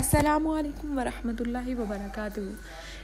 अस्सलामुअलैकुम वरहमतुल्लाहि वबरकातुहू।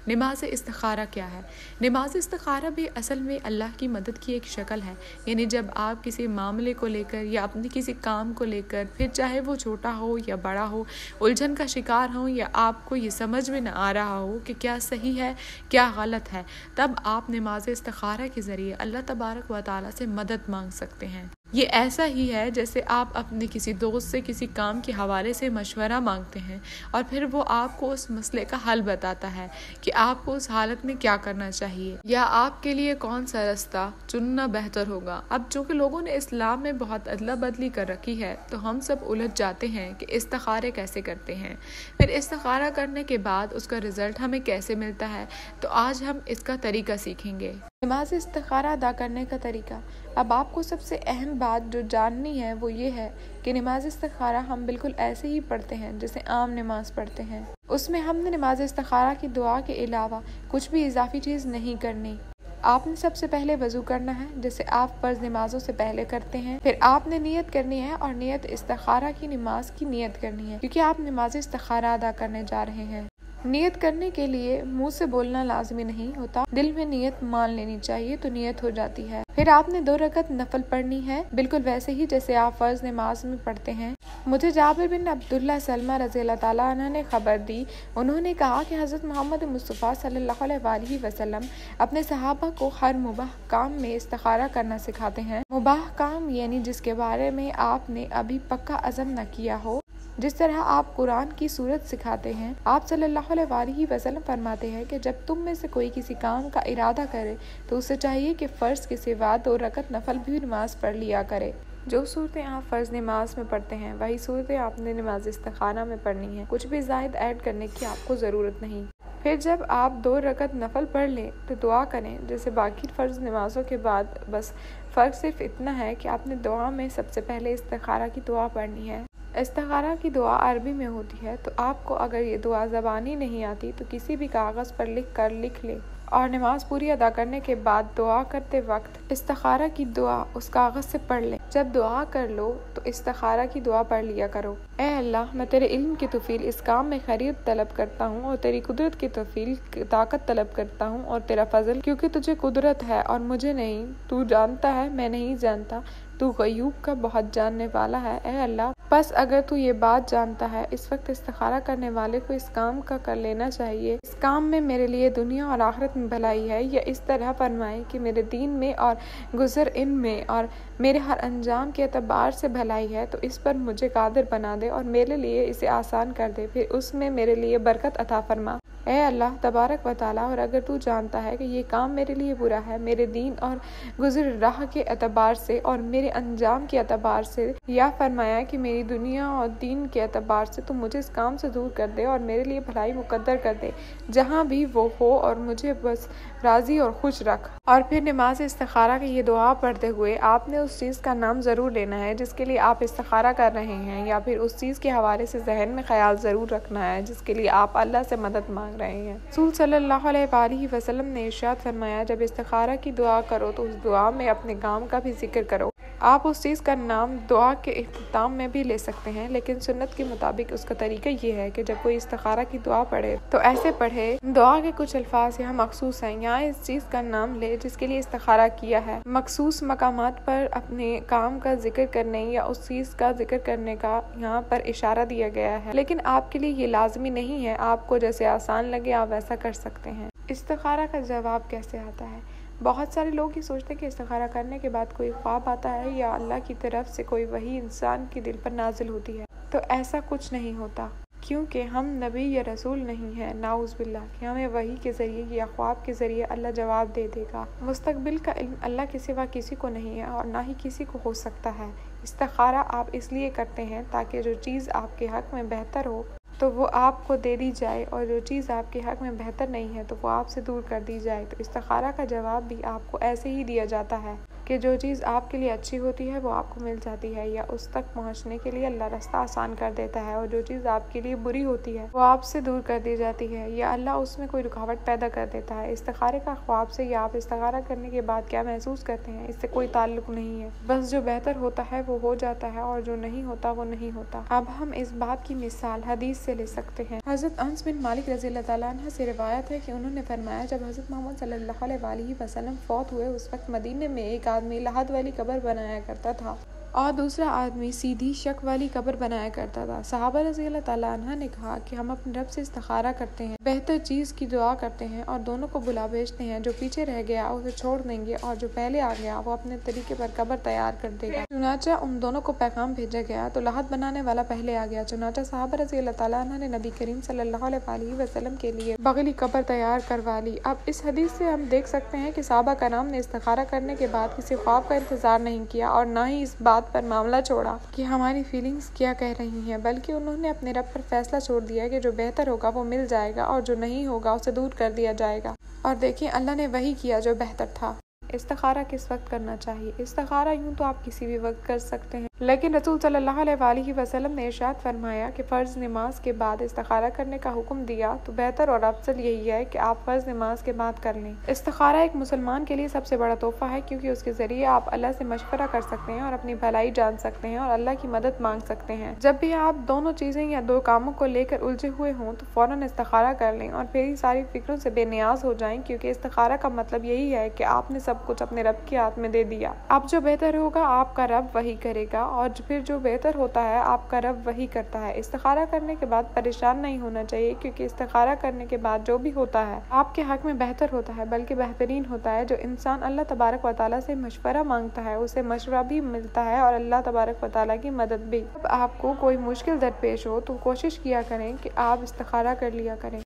नमाज इस्तिखारा क्या है? नमाज इस्तिखारा भी असल में अल्लाह की मदद की एक शक्ल है। यानी जब आप किसी मामले को लेकर या अपने किसी काम को लेकर, फिर चाहे वो छोटा हो या बड़ा हो, उलझन का शिकार हो या आपको ये समझ में न आ रहा हो कि क्या सही है क्या गलत है, तब आप नमाज इस्तिखारा के ज़रिए अल्लाह तबारक व तआला से मदद मांग सकते हैं। ये ऐसा ही है जैसे आप अपने किसी दोस्त से किसी काम के हवाले से मशवरा मांगते हैं और फिर वो आपको उस मसले का हल बताता है कि आपको उस हालत में क्या करना चाहिए या आपके लिए कौन सा रास्ता चुनना बेहतर होगा। अब चूँकि लोगों ने इस्लाम में बहुत अदला बदली कर रखी है, तो हम सब उलझ जाते हैं कि इस्तिखारे कैसे करते हैं, फिर इस्तिखारा करने के बाद उसका रिज़ल्ट हमें कैसे मिलता है। तो आज हम इसका तरीका सीखेंगे। नमाज इस्तिखारा अदा करने का तरीका। अब आपको सबसे अहम बात जो जाननी है वो ये है कि नमाज इस्तिखारा हम बिल्कुल ऐसे ही पढ़ते हैं जैसे आम नमाज पढ़ते हैं। उसमें हमने नमाज इस्तिखारा की दुआ के अलावा कुछ भी इजाफी चीज़ नहीं करनी। आपने सबसे पहले वज़ू करना है जैसे आप फ़र्ज़ नमाजों से पहले करते हैं। फिर आपने नियत करनी है और नियत इस्तिखारा की नमाज की नियत करनी है, क्योंकि आप नमाज इस्तिखारा अदा करने जा रहे हैं। नियत करने के लिए मुंह से बोलना लाजमी नहीं होता, दिल में नियत मान लेनी चाहिए तो नियत हो जाती है। फिर आपने 2 रकत नफल पढ़नी है, बिल्कुल वैसे ही जैसे आप फर्ज नमाज में पढ़ते हैं। मुझे जाबिर बिन अब्दुल्ला सलमा रज़ी अल्लाह ताला अन्हु ने खबर दी, उन्होंने कहा कि हज़रत मोहम्मद मुस्तफ़ा सल्लल्लाहु अलैहि वसल्लम अपने सहाबा को हर मुबाह काम में इस्तिखारा करना सिखाते हैं। मुबाह काम यानी जिसके बारे में आपने अभी पक्का अज़म न किया हो। जिस तरह आप कुरान की सूरत सिखाते हैं, आप सल्लल्लाहु अलैहि वसल्लम फरमाते हैं कि जब तुम में से कोई किसी काम का इरादा करे तो उसे चाहिए कि फ़र्ज़ के सिवा 2 रकत नफल भी नमाज पढ़ लिया करे। जो सूरतें आप फ़र्ज़ नमाज में पढ़ते हैं वही सूरतें आपने नमाज इस्तिखारा में पढ़नी है, कुछ भी ज़ायद ऐड करने की आपको ज़रूरत नहीं। फिर जब आप 2 रकत नफल पढ़ लें तो दुआ करें जैसे बाकी फ़र्ज़ नमाज़ों के बाद। बस फ़र्क सिर्फ इतना है कि आपने दुआ में सबसे पहले इस्तिखारा की दुआ पढ़नी है। इस्तिखारा की दुआ अरबी में होती है, तो आपको अगर ये दुआ ज़बानी नहीं आती तो किसी भी कागज़ पर लिख लें और नमाज पूरी अदा करने के बाद दुआ करते वक्त इस्तिखारा की दुआ उस कागज़ से पढ़ लें। जब दुआ कर लो तो इस्तिखारा की दुआ पढ़ लिया करो। ए अल्लाह, मैं तेरे इल्म की तौफीक इस काम में खैरियत तलब करता हूँ और तेरी कुदरत की तौफीक ताकत तलब करता हूँ और तेरा फजल, क्योंकि तुझे कुदरत है और मुझे नहीं। तू जानता है, मैं नहीं जानता। तू गयूब का बहुत जानने वाला है। ए अल्लाह, बस अगर तू ये बात जानता है, इस वक्त इस्तिखारा करने वाले को इस काम का कर लेना चाहिए। इस काम में मेरे लिए दुनिया और आखिरत में भलाई है, या इस तरह फरमाए कि मेरे दीन में और गुज़र इन में और मेरे हर अंजाम के एतबार से भलाई है, तो इस पर मुझे कादिर बना दे और मेरे लिए इसे आसान कर दे। फिर उसमें मेरे लिए बरकत अता फरमा। ए अल्लाह तबारक व तआला, और अगर तू जानता है कि ये काम मेरे लिए बुरा है, मेरे दीन और गुज़र राह के एतबार से और मेरे अंजाम के एतबार से, या फरमाया कि मेरी दुनिया और दीन के एतबार से, तो मुझे इस काम से दूर कर दे और मेरे लिए भलाई मुकद्दर कर दे जहाँ भी वो हो, और मुझे बस राज़ी और खुश रख। और फिर नमाज इस्तिखारा की ये दुआ पढ़ते हुए आपने उस चीज़ का नाम ज़रूर लेना है जिसके लिए आप इस्तिखारा कर रहे हैं, या फिर उस चीज़ के हवाले से जहन में ख्याल ज़रूर रखना है जिसके लिए आप अल्लाह से मदद मांग रहे हैं। रसूल सल्लल्लाहु अलैहि वसल्लम ने इरशाद फरमाया, जब इस्तिखारा की दुआ करो तो उस दुआ में अपने काम का भी जिक्र करो। आप उस चीज़ का नाम दुआ के इख्तिताम में भी ले सकते हैं, लेकिन सुन्नत के मुताबिक उसका तरीका ये है कि जब कोई इस्तिखारा की दुआ पढ़े तो ऐसे पढ़े। दुआ के कुछ अल्फाज यहाँ मखसूस हैं, यहाँ इस चीज़ का नाम ले जिसके लिए इस्तिखारा किया है। मखसूस मकामात पर अपने काम का जिक्र करने या उस चीज़ का जिक्र करने का यहाँ पर इशारा दिया गया है, लेकिन आपके लिए ये लाजमी नहीं है। आपको जैसे आसान लगे आप वैसा कर सकते हैं। इस्तिखारा का जवाब कैसे आता है? बहुत सारे लोग ये सोचते हैं कि इस्तिखारा करने के बाद कोई ख्वाब आता है या अल्लाह की तरफ से कोई वही इंसान के दिल पर नाजिल होती है। तो ऐसा कुछ नहीं होता, क्योंकि हम नबी या रसूल नहीं हैं। नाउज़ बिल्लाह कि हमें वही के ज़रिए या ख्वाब के ज़रिए अल्लाह जवाब दे देगा। मुस्तकबिल का इल्म अल्लाह के सिवा किसी को नहीं है और ना ही किसी को हो सकता है। इस्तिखारा आप इसलिए करते हैं ताकि जो चीज़ आपके हक़ में बेहतर हो तो वो आपको दे दी जाए, और जो चीज़ आपके हक़ में बेहतर नहीं है तो वो आपसे दूर कर दी जाए। तो इस्तिखारा का जवाब भी आपको ऐसे ही दिया जाता है। कि जो चीज़ आपके लिए अच्छी होती है वो आपको मिल जाती है, या उस तक पहुँचने के लिए अल्लाह रास्ता आसान कर देता है, और जो चीज़ आपके लिए बुरी होती है वो आपसे दूर कर दी जाती है, या अल्लाह उसमें कोई रुकावट पैदा कर देता है। इस्तिखारे का ख्वाब से या आप इस्तिखारा करने के बाद क्या महसूस करते हैं, इससे कोई ताल्लुक नहीं है। बस जो बेहतर होता है वो हो जाता है, और जो नहीं होता वो नहीं होता। अब हम इस बात की मिसाल हदीस से ले सकते हैं। हज़रत अनस बिन मालिक रज़ी अल्लाह तआला अन्हु से रिवायत है कि उन्होंने फरमाया, जब हज़रत मोहम्मद सल्लल्लाहु अलैहि वसल्लम फौत हुए, उस वक्त मदीने में एक आदमी लहद वाली कब्र बनाया करता था और दूसरा आदमी सीधी शक वाली कब्र बनाया करता था। सहाबा रज़ी अल्लाह तआला अन्हा ने कहा कि हम अपने रब से इस्तिखारा करते हैं, बेहतर चीज़ की दुआ करते हैं और दोनों को बुला भेजते हैं। जो पीछे रह गया उसे छोड़ देंगे और जो पहले आ गया वो अपने तरीके पर कब्र तैयार कर देगा। चुनाचा उन दोनों को पैगाम भेजा गया तो लहद बनाने वाला पहले आ गया। चुनाचा सहाबा रज़ी अल्लाह तआला अन्हा ने नबी करीम सल्लल्लाहु अलैहि वसल्लम के लिए बगली कब्र तैयार करवा ली। अब इस हदीस से हम देख सकते हैं कि सहाबा कराम ने इस्तिखारा करने के बाद किसी ख्वाब का इंतजार नहीं किया और ना ही इस बात पर मामला छोड़ा कि हमारी फीलिंग्स क्या कह रही हैं, बल्कि उन्होंने अपने रब पर फैसला छोड़ दिया कि जो बेहतर होगा वो मिल जाएगा और जो नहीं होगा उसे दूर कर दिया जाएगा। और देखिए अल्लाह ने वही किया जो बेहतर था। इस्तिखारा किस वक्त करना चाहिए? इस्तिखारा यूँ तो आप किसी भी वक्त कर सकते हैं, लेकिन रसूल सल्लल्लाहु अलैहि वसल्लम ने इरशाद फरमाया कि फ़र्ज़ नमाज के बाद इस्तिखारा करने का हुक्म दिया तो बेहतर और अफजल यही है कि आप फ़र्ज़ नमाज के बाद कर लें। इस्तिखारा एक मुसलमान के लिए सबसे बड़ा तोहफ़ा है, क्योंकि उसके ज़रिए आप अल्लाह से मशवरा कर सकते हैं और अपनी भलाई जान सकते हैं और अल्लाह की मदद मांग सकते हैं। जब भी आप दोनों चीज़ें या दो कामों को लेकर उलझे हुए हों तो फ़ौरन इस्तिखारा कर लें और फिर ही सारी फिक्रों से बेनियाज हो जाएं, क्योंकि इस्तिखारा का मतलब यही है कि आपने सब कुछ अपने रब के हाथ में दे दिया। अब जो बेहतर होगा आपका रब वही करेगा, और फिर जो बेहतर होता है आपका रब वही करता है। इस्तिखारा करने के बाद परेशान नहीं होना चाहिए, क्योंकि इस्तिखारा करने के बाद जो भी होता है आपके हक में बेहतर होता है, बल्कि बेहतरीन होता है। जो इंसान अल्लाह तबारक व तआला से मशवरा मांगता है उसे मशवरा भी मिलता है और अल्लाह तबारक व तआला की मदद भी। जब आपको कोई मुश्किल दरपेश हो तो कोशिश किया करें कि आप इस्तिखारा कर लिया करें।